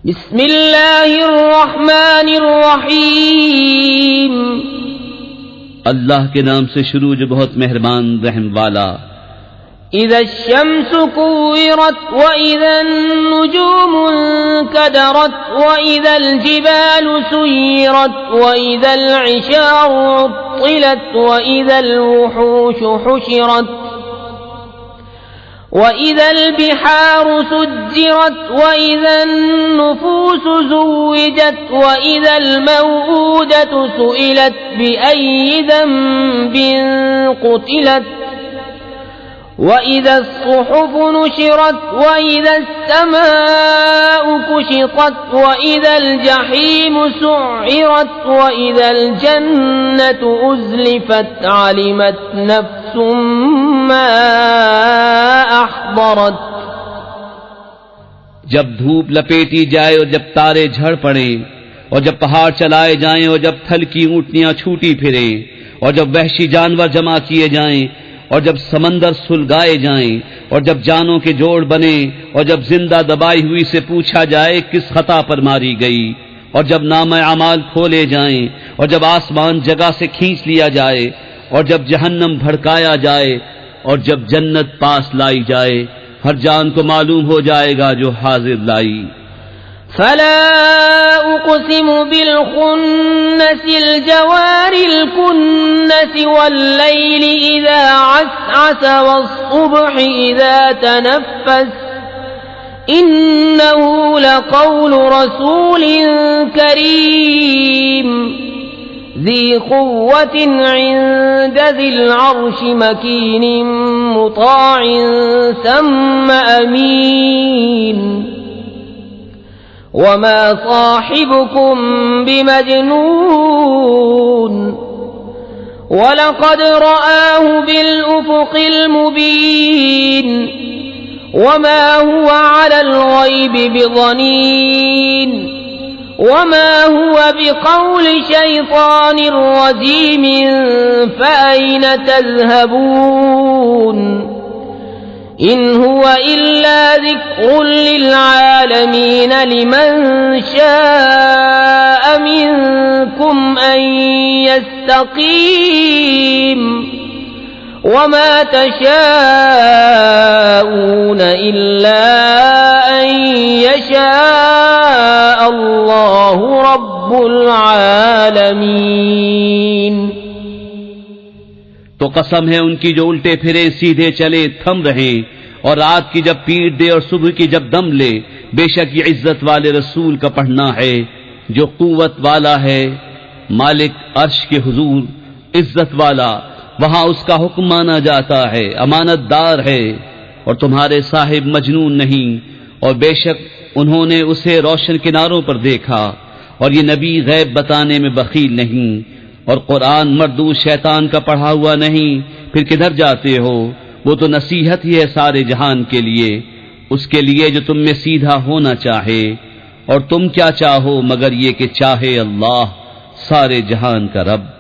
बिस्मिल्लाहिर्रहमानिर्रहीम। अल्लाह के नाम से शुरू जो बहुत मेहरबान रहम वाला। इज़्शम्सु कुव्विरत व इज़्नुजूमु कदरत व इज़ल जिबालु सुय्यरत व इज़ल इशारु उत्तिलत व इज़ल वुहूशु हुशिरत व इज़ल बिहारु सुज्जिरत व इज़न नुफूसु ज़ुव्विजत व इज़ल मौऊदतु सुइलत बिअय्यि ज़ंबिन क़ुतिलत व इज़ा अस्सुहुफ़ु नुशिरत व इज़ा अस्समाउ कुशितत व इज़ल जहीमु सुइरत व इज़ल जन्नतु उज़्लिफत अलिमत नफ्सुम मा अहदरत। जब धूप लपेटी जाए और जब तारे झड़ पड़े और जब पहाड़ चलाए जाएं और जब थल की ऊँटनियां छूटी फिरें और जब वहशी जानवर जमा किए जाएं और जब समंदर सुलगाए जाएं और जब जानों के जोड़ बने और जब जिंदा दबाई हुई से पूछा जाए किस खता पर मारी गई और जब नाम अमाल खोले जाएं और जब आसमान जगह से खींच लिया जाए और जब जहन्नम भड़काया जाए और जब जन्नत पास लाई जाए, हर जान को मालूम हो जाएगा जो हाजिर लाई। फला उक़सिमु बिल खुन्नसिल जवारिल कुन्नसि वल लैलि इज़ा असअस वस्सुब्हि इज़ा तनफ़्फ़स इन्नहु लक़ौलु रसूलिन करीम ज़ी क़ुव्वतिन इन्द ज़िल अर्शि मकीनिन मुताअन सम्मा अमीन वमा साहिबुकुम बिमजनून वलक़द रआहु बिल उफ़ुक़िल मुबीन वमा हुवा अलल ग़ैबि बिज़नीन वमा हुवा बिक़ौलि शैतानिर रजीमिन फ़अय्न तज़हबून इन हुवा इल्ला ज़िक्रुन लिलआलमीन लिमन शाअ मिनकुम अन यस्तक़ीम वमा तशाऊन इल्ला अन यशाअ अल्लाहु रब्बुल आलमीन। तो कसम है उनकी जो उल्टे फिरे सीधे चले थम रहे और रात की जब पीट दे और सुबह की जब दम ले, बेशक ये इज्जत वाले रसूल का पढ़ना है जो कुव्वत वाला है, मालिक अर्श के हुजूर इज्जत वाला, वहां उसका हुक्म माना जाता है, अमानतदार है और तुम्हारे साहिब मजनून नहीं। और बेशक उन्होंने उसे रोशन किनारों पर देखा और ये नबी गैब बताने में बखील नहीं और कुरान मरदूद शैतान का पढ़ा हुआ नहीं, फिर किधर जाते हो? वो तो नसीहत ही है सारे जहान के लिए, उसके लिए जो तुम में सीधा होना चाहे। और तुम क्या चाहो मगर ये कि चाहे अल्लाह सारे जहान का रब।